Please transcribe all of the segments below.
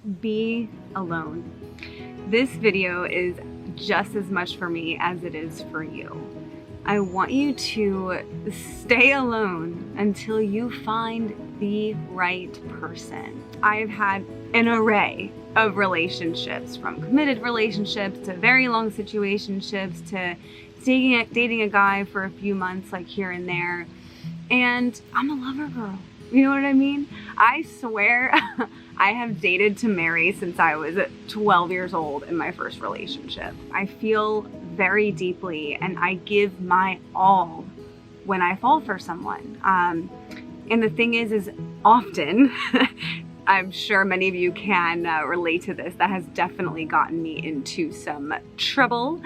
Be alone. This video is just as much for me as it is for you. I want you to stay alone until you find the right person. I've had an array of relationships, from committed relationships to very long situationships to dating a guy for a few months, like here and there. And I'm a lover girl. You know what I mean? I swear I have dated to marry since I was 12 years old in my first relationship. I feel very deeply and I give my all when I fall for someone. And the thing is often, I'm sure many of you can relate to this, that has definitely gotten me into some trouble,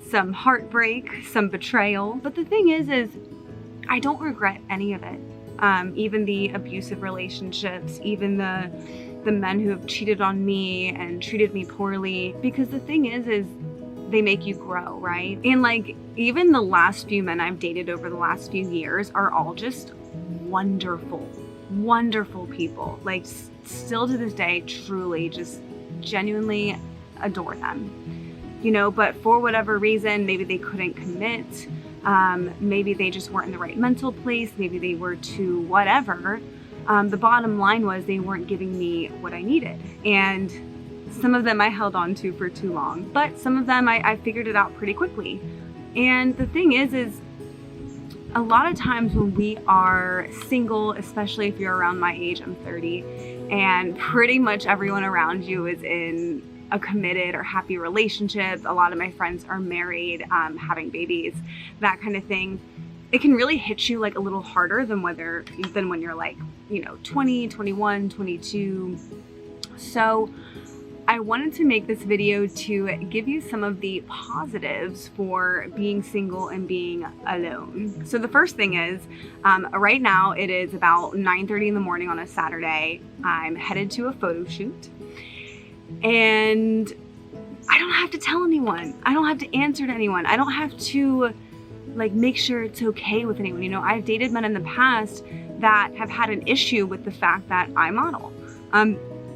some heartbreak, some betrayal. But the thing is I don't regret any of it. Even the abusive relationships, even the men who have cheated on me and treated me poorly, because the thing is they make you grow, right? And like, even the last few men I've dated over the last few years are all just wonderful, wonderful people. Like, still to this day, truly just genuinely adore them, you know, but for whatever reason, maybe they couldn't commit. Maybe they just weren't in the right mental place. Maybe they were too whatever. The bottom line was they weren't giving me what I needed. And some of them I held on to for too long, but some of them I figured it out pretty quickly. And the thing is a lot of times when we are single, especially if you're around my age, I'm 30, and pretty much everyone around you is in a committed or happy relationship. A lot of my friends are married, having babies, that kind of thing. It can really hit you like a little harder than when you're like, you know, 20, 21, 22. So I wanted to make this video to give you some of the positives for being single and being alone. So the first thing is, right now it is about 9:30 in the morning on a Saturday. I'm headed to a photo shoot. And I don't have to tell anyone. I don't have to answer to anyone. I don't have to like make sure it's okay with anyone. You know, I've dated men in the past that have had an issue with the fact that I model.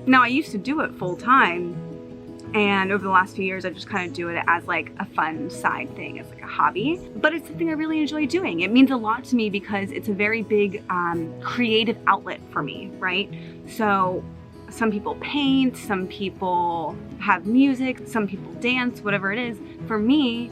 Now I used to do it full time, and over the last few years I just kind of do it as like a fun side thing, as like a hobby. But it's something I really enjoy doing. It means a lot to me because it's a very big creative outlet for me, right? So some people paint, some people have music, some people dance, whatever it is. For me,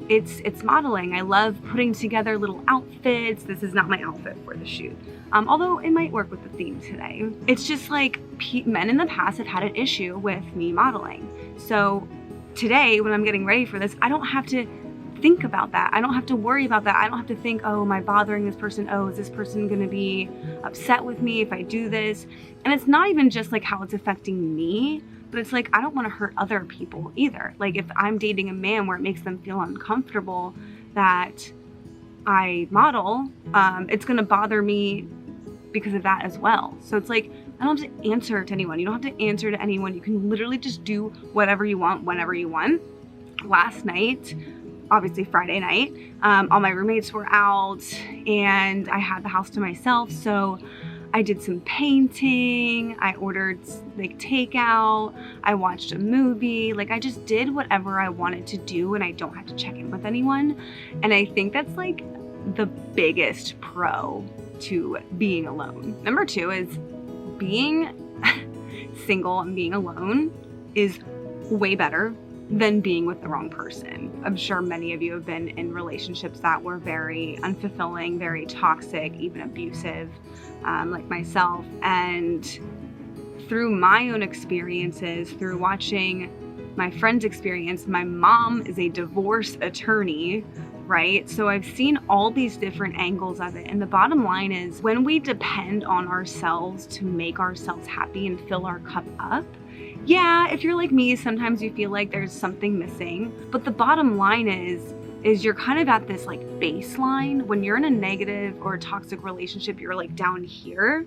it's modeling. I love putting together little outfits. This is not my outfit for the shoot, although it might work with the theme today. It's just like men in the past have had an issue with me modeling. So today, when I'm getting ready for this, I don't have to think about that. I don't have to worry about that. I don't have to think, oh, am I bothering this person? Oh, is this person gonna be upset with me if I do this? And it's not even just like how it's affecting me, but it's like, I don't wanna hurt other people either. Like, if I'm dating a man where it makes them feel uncomfortable that I model, it's gonna bother me because of that as well. So it's like, I don't have to answer to anyone. You don't have to answer to anyone. You can literally just do whatever you want, whenever you want. Last night, obviously Friday night, all my roommates were out and I had the house to myself. So I did some painting, I ordered like takeout, I watched a movie, like I just did whatever I wanted to do and I don't have to check in with anyone. And I think that's like the biggest pro to being alone. Number two is being single and being alone is way better than being with the wrong person. I'm sure many of you have been in relationships that were very unfulfilling, very toxic, even abusive, like myself. And through my own experiences, through watching my friend's experience, my mom is a divorce attorney, right? So I've seen all these different angles of it. And the bottom line is, when we depend on ourselves to make ourselves happy and fill our cup up, yeah, if you're like me, sometimes you feel like there's something missing. But the bottom line is you're kind of at this like baseline. When you're in a negative or a toxic relationship, you're like down here.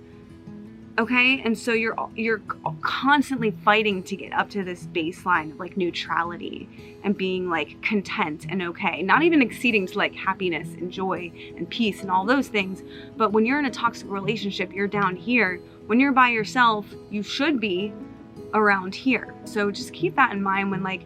Okay, and so you're constantly fighting to get up to this baseline of like neutrality and being like content and okay, not even exceeding to like happiness and joy and peace and all those things. But when you're in a toxic relationship, you're down here. When you're by yourself, you should be around here. So just keep that in mind when like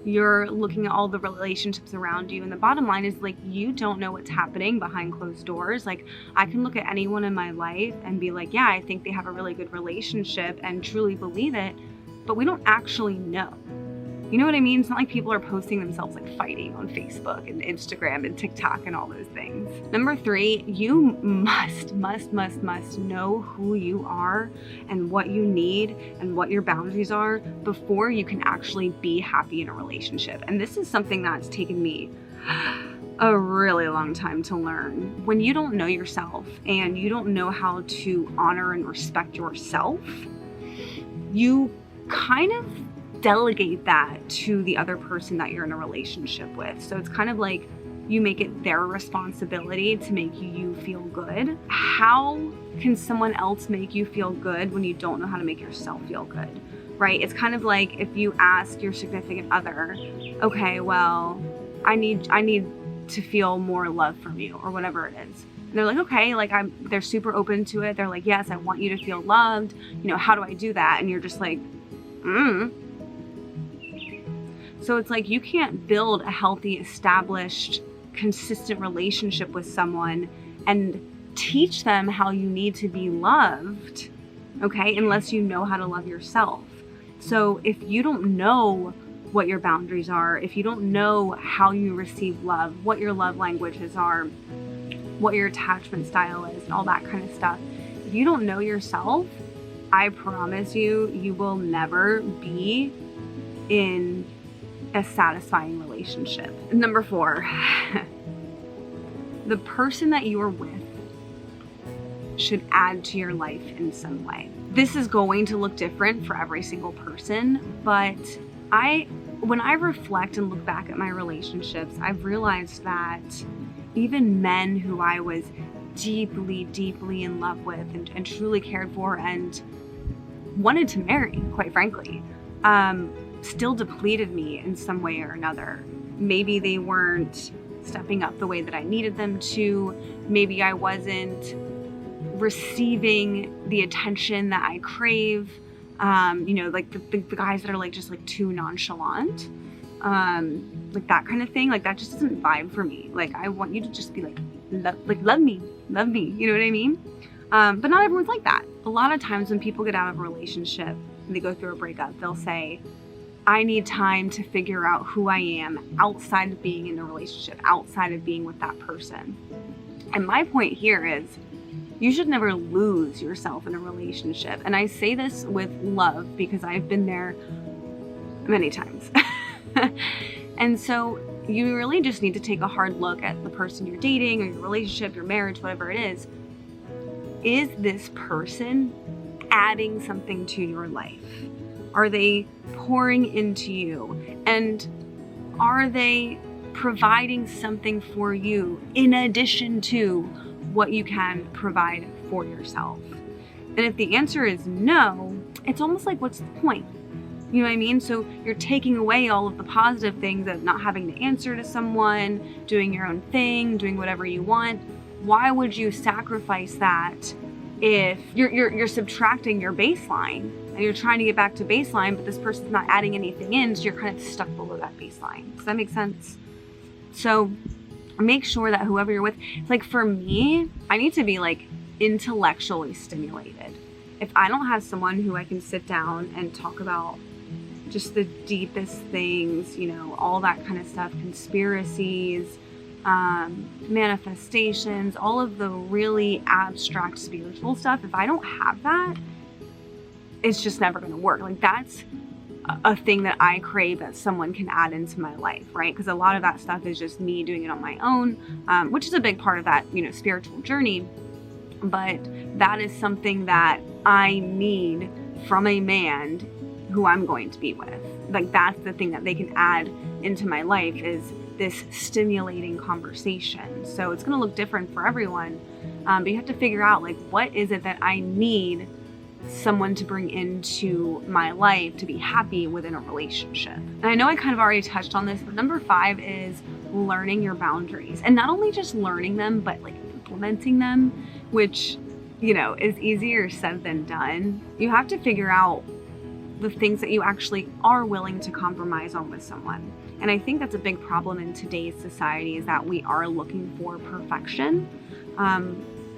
you're looking at all the relationships around you. And the bottom line is like, you don't know what's happening behind closed doors. Like I can look at anyone in my life and be like, yeah, I think they have a really good relationship and truly believe it, but we don't actually know. You know what I mean? It's not like people are posting themselves like fighting on Facebook and Instagram and TikTok and all those things. Number 3, you must know who you are and what you need and what your boundaries are before you can actually be happy in a relationship. And this is something that's taken me a really long time to learn. When you don't know yourself and you don't know how to honor and respect yourself, you kind of delegate that to the other person that you're in a relationship with. So it's kind of like you make it their responsibility to make you feel good. How can someone else make you feel good when you don't know how to make yourself feel good, right? It's kind of like if you ask your significant other, okay, well, I need to feel more love from you or whatever it is. And they're like, okay, like they're super open to it. They're like, yes, I want you to feel loved. You know, how do I do that? And you're just like, So it's like you can't build a healthy, established, consistent relationship with someone and teach them how you need to be loved, okay, unless you know how to love yourself. So if you don't know what your boundaries are, if you don't know how you receive love, what your love languages are, what your attachment style is, and all that kind of stuff, if you don't know yourself, I promise you, you will never be in a satisfying relationship. Number 4, the person that you are with should add to your life in some way. This is going to look different for every single person, but when I reflect and look back at my relationships, I've realized that even men who I was deeply in love with and truly cared for and wanted to marry, quite frankly, still depleted me in some way or another. Maybe they weren't stepping up the way that I needed them to. Maybe I wasn't receiving the attention that I crave. Like the guys that are like just like too nonchalant, like that kind of thing. Like that just doesn't vibe for me. Like I want you to just be like love me. You know what I mean? But not everyone's like that. A lot of times when people get out of a relationship and they go through a breakup, they'll say, I need time to figure out who I am outside of being in a relationship, outside of being with that person. And my point here is you should never lose yourself in a relationship. And I say this with love because I've been there many times. And so you really just need to take a hard look at the person you're dating or your relationship, your marriage, whatever it is. Is this person adding something to your life? Are they pouring into you? And are they providing something for you in addition to what you can provide for yourself? And if the answer is no, it's almost like, what's the point? You know what I mean? So you're taking away all of the positive things of not having to answer to someone, doing your own thing, doing whatever you want. Why would you sacrifice that if you're subtracting your baseline and you're trying to get back to baseline, but this person's not adding anything in, so you're kind of stuck below that baseline? Does that make sense? So make sure that whoever you're with, like for me, I need to be like intellectually stimulated. If I don't have someone who I can sit down and talk about just the deepest things, you know, all that kind of stuff, conspiracies, manifestations, all of the really abstract spiritual stuff, if I don't have that, it's just never going to work. Like that's a thing that I crave that someone can add into my life, right? Because a lot of that stuff is just me doing it on my own, which is a big part of that, you know, spiritual journey. But that is something that I need from a man who I'm going to be with. Like that's the thing that they can add into my life, is this stimulating conversation. So it's going to look different for everyone, but you have to figure out like, what is it that I need someone to bring into my life to be happy within a relationship. And I know I kind of already touched on this, but number 5 is learning your boundaries, and not only just learning them, but like implementing them, which, you know, is easier said than done. You have to figure out the things that you actually are willing to compromise on with someone. And I think that's a big problem in today's society, is that we are looking for perfection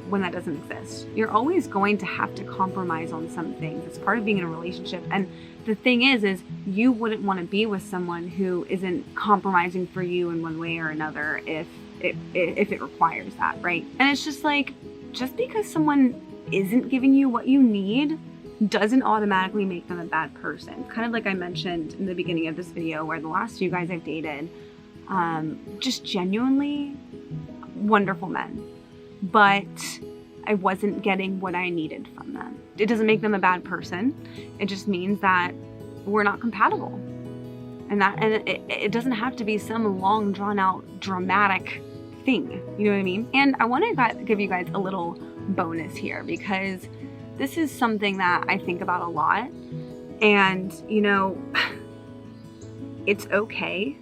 when that doesn't exist. You're always going to have to compromise on some things. It's part of being in a relationship. And the thing is you wouldn't want to be with someone who isn't compromising for you in one way or another if it requires that, right? And it's just like, just because someone isn't giving you what you need doesn't automatically make them a bad person. Kind of like I mentioned in the beginning of this video, where the last few guys I've dated, just genuinely wonderful men, but I wasn't getting what I needed from them. It doesn't make them a bad person. It just means that we're not compatible. And it doesn't have to be some long drawn out dramatic thing. You know what I mean? And I want to give you guys a little bonus here, because this is something that I think about a lot. And, you know, it's okay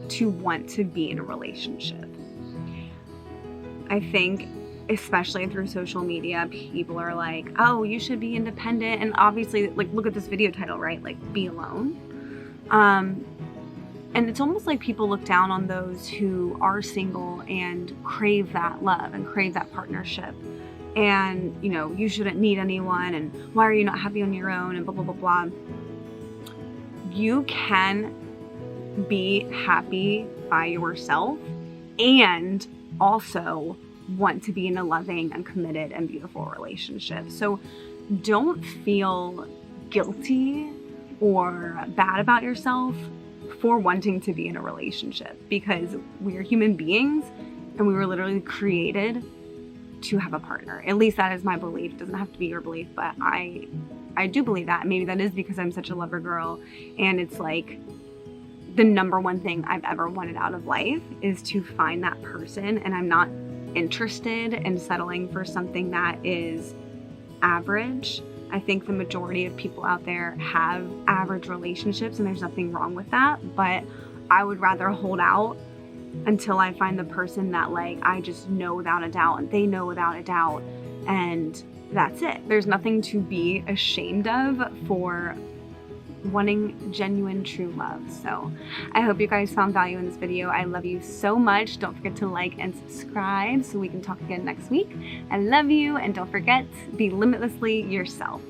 to want to be in a relationship. I think, especially through social media, people are like, oh, you should be independent. And obviously, like, look at this video title, right? Like, be alone. And it's almost like people look down on those who are single and crave that love and crave that partnership. And, you know, you shouldn't need anyone, and why are you not happy on your own, and blah, blah, blah, blah. You can be happy by yourself and also want to be in a loving and committed and beautiful relationship. So don't feel guilty or bad about yourself for wanting to be in a relationship, because we're human beings and we were literally created to have a partner. At least that is my belief. It doesn't have to be your belief, but I do believe that. Maybe that is because I'm such a lover girl, and it's like the number one thing I've ever wanted out of life is to find that person, and I'm not interested in settling for something that is average. I think the majority of people out there have average relationships, and there's nothing wrong with that, but I would rather hold out until I find the person that, like, I just know without a doubt and they know without a doubt, and that's it. There's nothing to be ashamed of for wanting genuine true love. So I hope you guys found value in this video. I love you so much. Don't forget to like and subscribe so we can talk again next week. I love you, and don't forget, be limitlessly yourself.